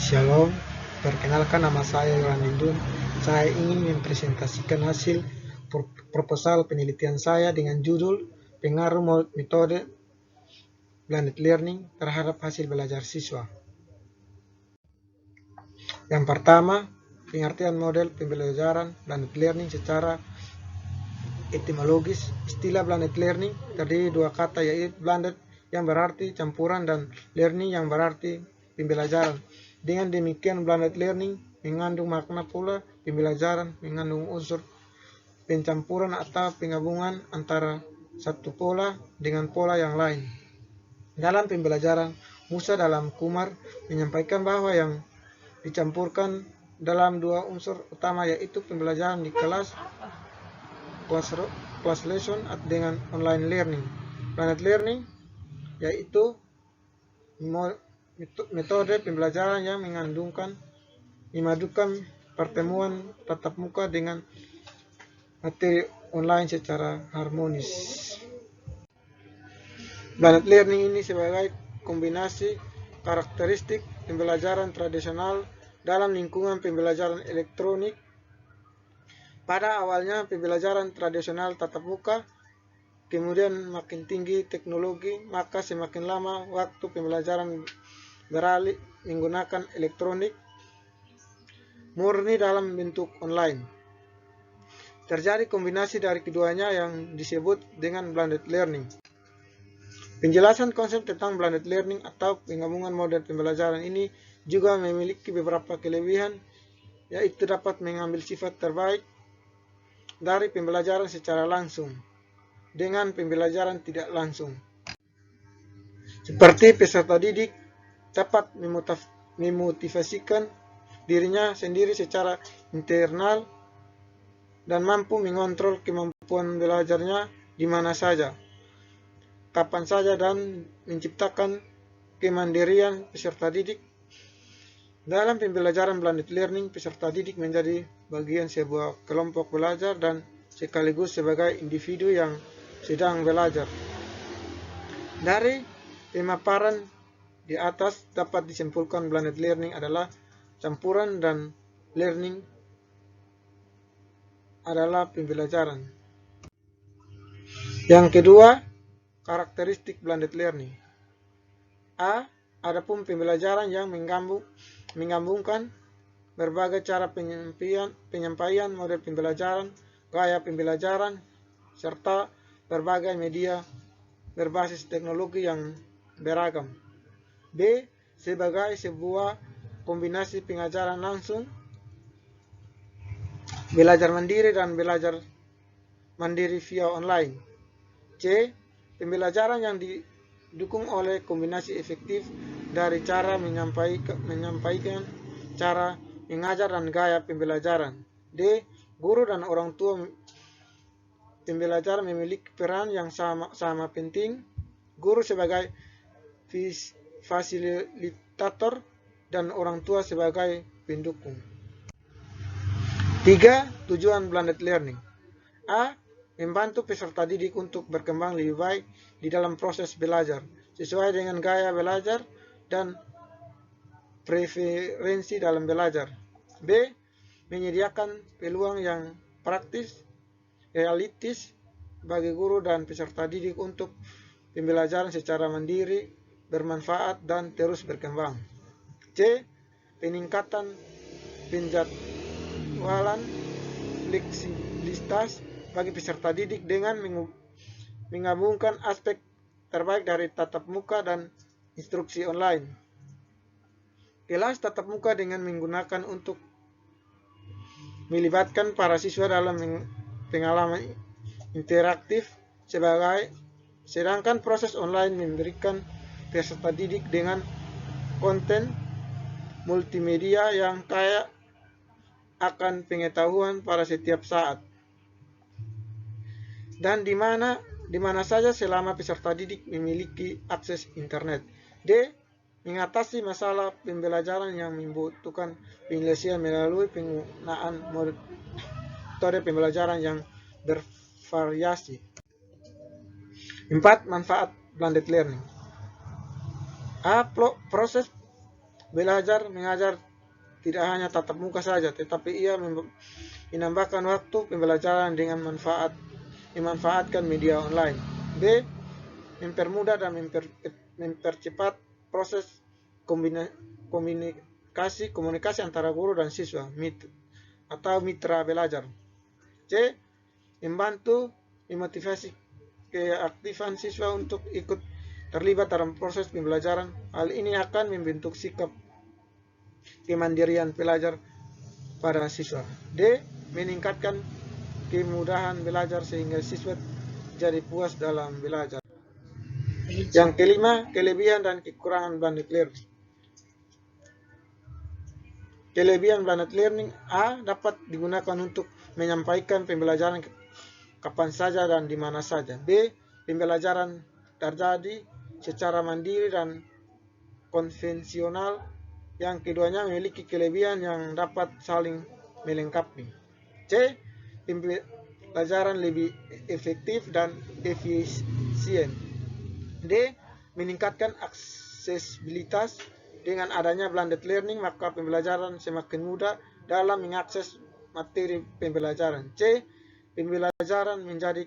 Shalom, perkenalkan nama saya Yohanindun. Saya ingin mempresentasikan hasil proposal penelitian saya dengan judul pengaruh metode blended learning terhadap hasil belajar siswa. Yang pertama, pengertian model pembelajaran blended learning secara etimologis. Istilah blended learning terdiri dua kata, yaitu blended yang berarti campuran dan learning yang berarti pembelajaran. Dengan demikian, blended learning mengandung makna pula pembelajaran mengandung unsur pencampuran atau penggabungan antara satu pola dengan pola yang lain. Dalam pembelajaran, Musa dalam Kumar menyampaikan bahwa yang dicampurkan dalam dua unsur utama, yaitu pembelajaran di kelas class lesson dengan online learning. Blended learning yaitu metode pembelajaran yang memadukan pertemuan tatap muka dengan materi online secara harmonis. Blended learning ini sebagai kombinasi karakteristik pembelajaran tradisional dalam lingkungan pembelajaran elektronik. Pada awalnya pembelajaran tradisional tatap muka, kemudian makin tinggi teknologi, maka semakin lama waktu pembelajaran beralih menggunakan elektronik murni dalam bentuk online. Terjadi kombinasi dari keduanya yang disebut dengan blended learning. Penjelasan konsep tentang blended learning atau penggabungan model pembelajaran ini juga memiliki beberapa kelebihan, yaitu dapat mengambil sifat terbaik dari pembelajaran secara langsung dengan pembelajaran tidak langsung. Seperti peserta didik dapat memotivasikan dirinya sendiri secara internal dan mampu mengontrol kemampuan belajarnya di mana saja, kapan saja, dan menciptakan kemandirian peserta didik. Dalam pembelajaran blended learning, peserta didik menjadi bagian sebuah kelompok belajar dan sekaligus sebagai individu yang sedang belajar. Dari pemaparan di atas dapat disimpulkan blended learning adalah campuran dan learning adalah pembelajaran. Yang kedua, karakteristik blended learning. A. Adapun pembelajaran yang menggabungkan berbagai cara penyampaian model pembelajaran, gaya pembelajaran, serta berbagai media berbasis teknologi yang beragam. B. Sebagai sebuah kombinasi pengajaran langsung, belajar mandiri, dan belajar mandiri via online. C. Pembelajaran yang didukung oleh kombinasi efektif dari cara menyampaikan, cara mengajar, dan gaya pembelajaran. D. Guru dan orang tua pembelajaran memiliki peran yang sama penting. Guru sebagai fasilitator dan orang tua sebagai pendukung. 3. Tujuan blended learning. A. Membantu peserta didik untuk berkembang lebih baik di dalam proses belajar, sesuai dengan gaya belajar dan preferensi dalam belajar. B. Menyediakan peluang yang praktis, realistis bagi guru dan peserta didik untuk pembelajaran secara mandiri, bermanfaat, dan terus berkembang. C. Peningkatan penjadwalan fleksibilitas bagi peserta didik dengan menggabungkan aspek terbaik dari tatap muka dan instruksi online. Kelas tatap muka dengan menggunakan untuk melibatkan para siswa dalam pengalaman interaktif, sedangkan proses online memberikan peserta didik dengan konten multimedia yang kaya akan pengetahuan pada setiap saat dan di mana saja selama peserta didik memiliki akses internet. D. Mengatasi masalah pembelajaran yang membutuhkan penyelesaian melalui penggunaan metode pembelajaran yang bervariasi. 4. Manfaat blended learning. A. Proses Belajar mengajar tidak hanya tatap muka saja, tetapi ia menambahkan waktu pembelajaran dengan memanfaatkan media online. B. Mempermudah dan mempercepat proses komunikasi antara guru dan siswa atau mitra belajar. C. Membantu memotivasi keaktifan siswa untuk ikut terlibat dalam proses pembelajaran. Hal ini akan membentuk sikap kemandirian pelajar pada siswa. D. Meningkatkan kemudahan belajar sehingga siswa jadi puas dalam belajar. Yang kelima, kelebihan dan kekurangan blended learning. Kelebihan blended learning: A. Dapat digunakan untuk menyampaikan pembelajaran kapan saja dan di mana saja. B. Pembelajaran terjadi secara mandiri dan konvensional. Yang keduanya memiliki kelebihan yang dapat saling melengkapi. C. Pembelajaran lebih efektif dan efisien. D. Meningkatkan aksesibilitas. Dengan adanya blended learning, maka pembelajaran semakin mudah dalam mengakses materi pembelajaran. C. Pembelajaran menjadi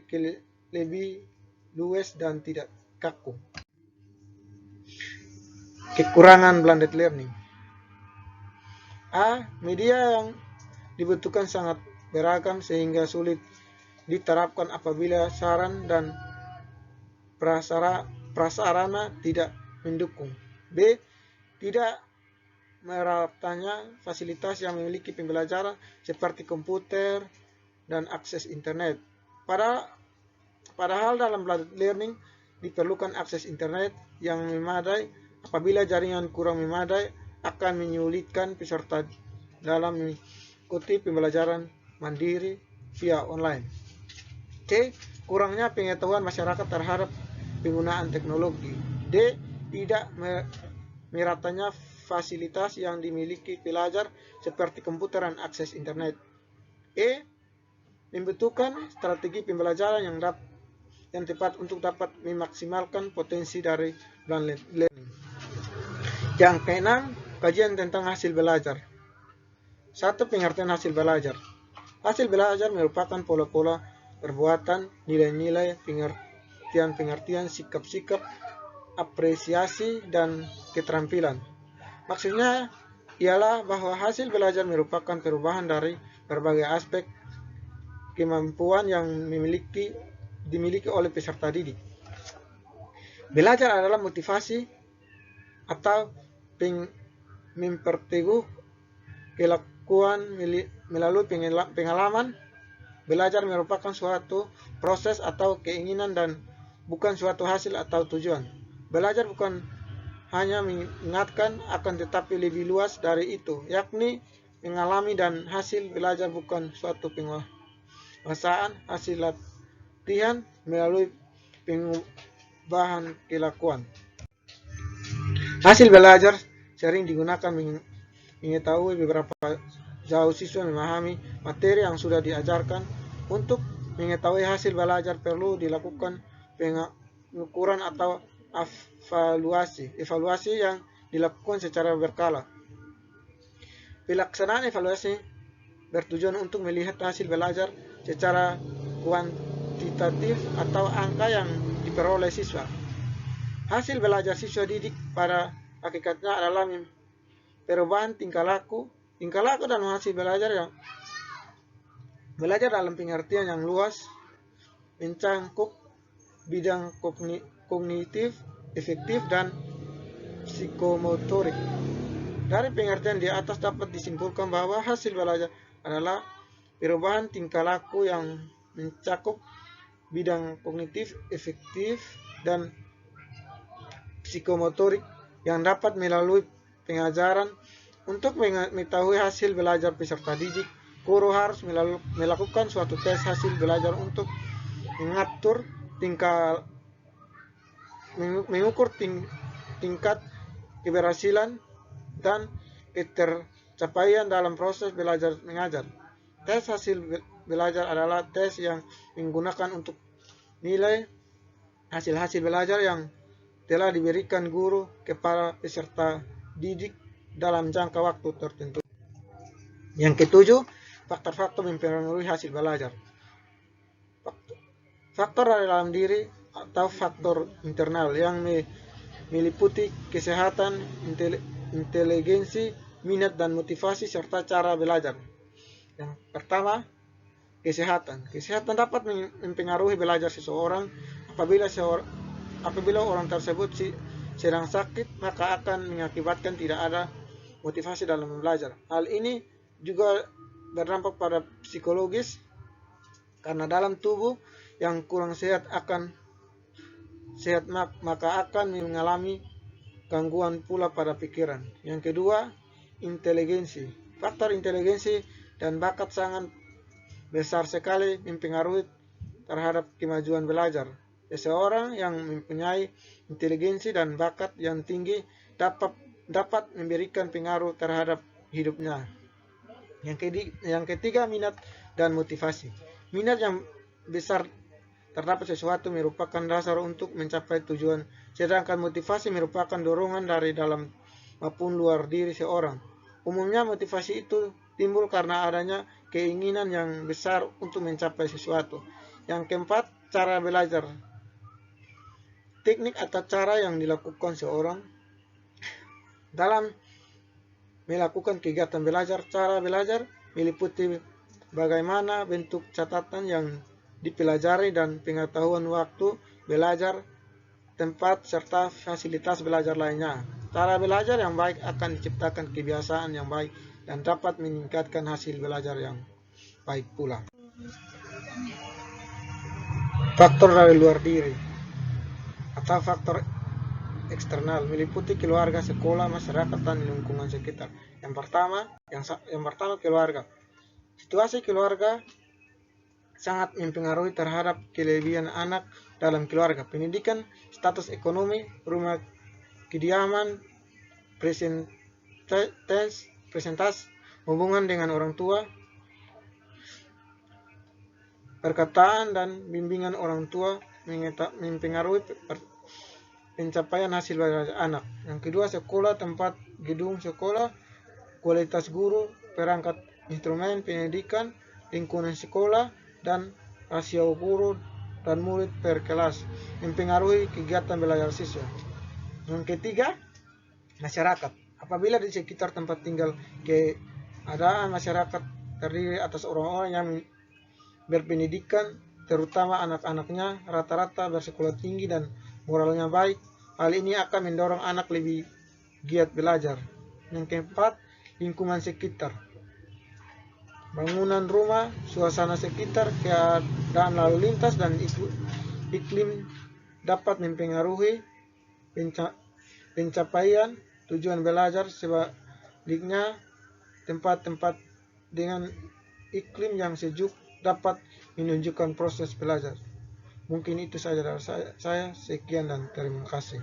lebih luas dan tidak kaku. Kekurangan blended learning: A. Media yang dibutuhkan sangat beragam sehingga sulit diterapkan apabila saran dan prasarana tidak mendukung. B. Tidak meratanya fasilitas yang memiliki pembelajaran seperti komputer dan akses internet. Padahal dalam blended learning diperlukan akses internet yang memadai. Apabila jaringan kurang memadai, akan menyulitkan peserta dalam mengikuti pembelajaran mandiri via online. C. Kurangnya pengetahuan masyarakat terhadap penggunaan teknologi. D. Tidak meratanya fasilitas yang dimiliki pelajar seperti komputer dan akses internet. E. Membutuhkan strategi pembelajaran yang tepat untuk dapat memaksimalkan potensi dari blended learning. Yang keenam, kajian tentang hasil belajar. 1. Pengertian hasil belajar. Hasil belajar merupakan pola-pola perbuatan, nilai-nilai, pengertian, sikap-sikap, apresiasi, dan keterampilan. Maksudnya ialah bahwa hasil belajar merupakan perubahan dari berbagai aspek kemampuan yang dimiliki oleh peserta didik. Belajar adalah motivasi atau memperteguh kelakuan melalui pengalaman. Belajar merupakan suatu proses atau keinginan dan bukan suatu hasil atau tujuan. Belajar bukan hanya mengingatkan, akan tetapi lebih luas dari itu, yakni mengalami, dan hasil belajar bukan suatu penguasaan hasil latihan melalui pengubahan kelakuan. Hasil belajar sering digunakan mengetahui beberapa jauh siswa memahami materi yang sudah diajarkan. Untuk mengetahui hasil belajar perlu dilakukan pengukuran atau evaluasi yang dilakukan secara berkala. Pelaksanaan evaluasi bertujuan untuk melihat hasil belajar secara kuantitatif atau angka yang diperoleh siswa. Hasil belajar siswa didik pada hakikatnya adalah perubahan tingkah laku dan hasil belajar dalam pengertian yang luas mencangkup bidang kognitif, efektif, dan psikomotorik. Dari pengertian di atas dapat disimpulkan bahwa hasil belajar adalah perubahan tingkah laku yang mencakup bidang kognitif, efektif, dan psikomotorik yang dapat melalui pengajaran. Untuk mengetahui hasil belajar peserta didik, guru harus melakukan suatu tes hasil belajar untuk mengukur tingkat keberhasilan dan ketercapaian dalam proses belajar mengajar. Tes hasil belajar adalah tes yang menggunakan untuk nilai hasil belajar yang telah diberikan guru kepada peserta didik dalam jangka waktu tertentu. Yang ketujuh, faktor-faktor mempengaruhi hasil belajar. Faktor dari dalam diri atau faktor internal yang meliputi kesehatan, inteligensi, minat dan motivasi serta cara belajar. Yang pertama, kesehatan. Kesehatan dapat mempengaruhi belajar seseorang. Apabila orang tersebut sedang sakit, maka akan mengakibatkan tidak ada motivasi dalam belajar. Hal ini juga berdampak pada psikologis, karena dalam tubuh yang kurang sehat maka akan mengalami gangguan pula pada pikiran. Yang kedua, inteligensi. Faktor inteligensi dan bakat sangat besar sekali mempengaruhi terhadap kemajuan belajar. Seseorang yang mempunyai inteligensi dan bakat yang tinggi dapat memberikan pengaruh terhadap hidupnya. Yang ketiga, minat dan motivasi. Minat yang besar terdapat sesuatu merupakan dasar untuk mencapai tujuan, sedangkan motivasi merupakan dorongan dari dalam maupun luar diri seorang. Umumnya motivasi itu timbul karena adanya keinginan yang besar untuk mencapai sesuatu. Yang keempat, cara belajar. Teknik atau cara yang dilakukan seorang dalam melakukan kegiatan belajar. Cara belajar meliputi bagaimana bentuk catatan yang dipelajari dan pengetahuan waktu belajar, tempat, serta fasilitas belajar lainnya. Cara belajar yang baik akan diciptakan kebiasaan yang baik dan dapat meningkatkan hasil belajar yang baik pula. Faktor dari luar diri atau faktor eksternal meliputi keluarga, sekolah, masyarakat, dan lingkungan sekitar. Yang pertama keluarga. Situasi keluarga sangat mempengaruhi terhadap kelebihan anak dalam keluarga. Pendidikan, status ekonomi, rumah kediaman, presentasi, hubungan dengan orang tua, perkataan dan bimbingan orang tua mempengaruhi pencapaian hasil belajar anak. Yang kedua, sekolah, tempat gedung sekolah, kualitas guru, perangkat instrumen pendidikan, lingkungan sekolah, dan rasio guru dan murid per kelas mempengaruhi kegiatan belajar siswa. Yang ketiga, masyarakat. Apabila di sekitar tempat tinggal keadaan masyarakat terdiri atas orang-orang yang berpendidikan, terutama anak-anaknya rata-rata bersekolah tinggi dan moralnya baik, hal ini akan mendorong anak lebih giat belajar. Yang keempat, lingkungan sekitar. Bangunan rumah, suasana sekitar, keadaan lalu lintas, dan iklim dapat mempengaruhi pencapaian tujuan belajar. Sebaliknya, tempat-tempat dengan iklim yang sejuk dapat menunjukkan proses belajar. Mungkin itu saja dari saya. Sekian dan terima kasih.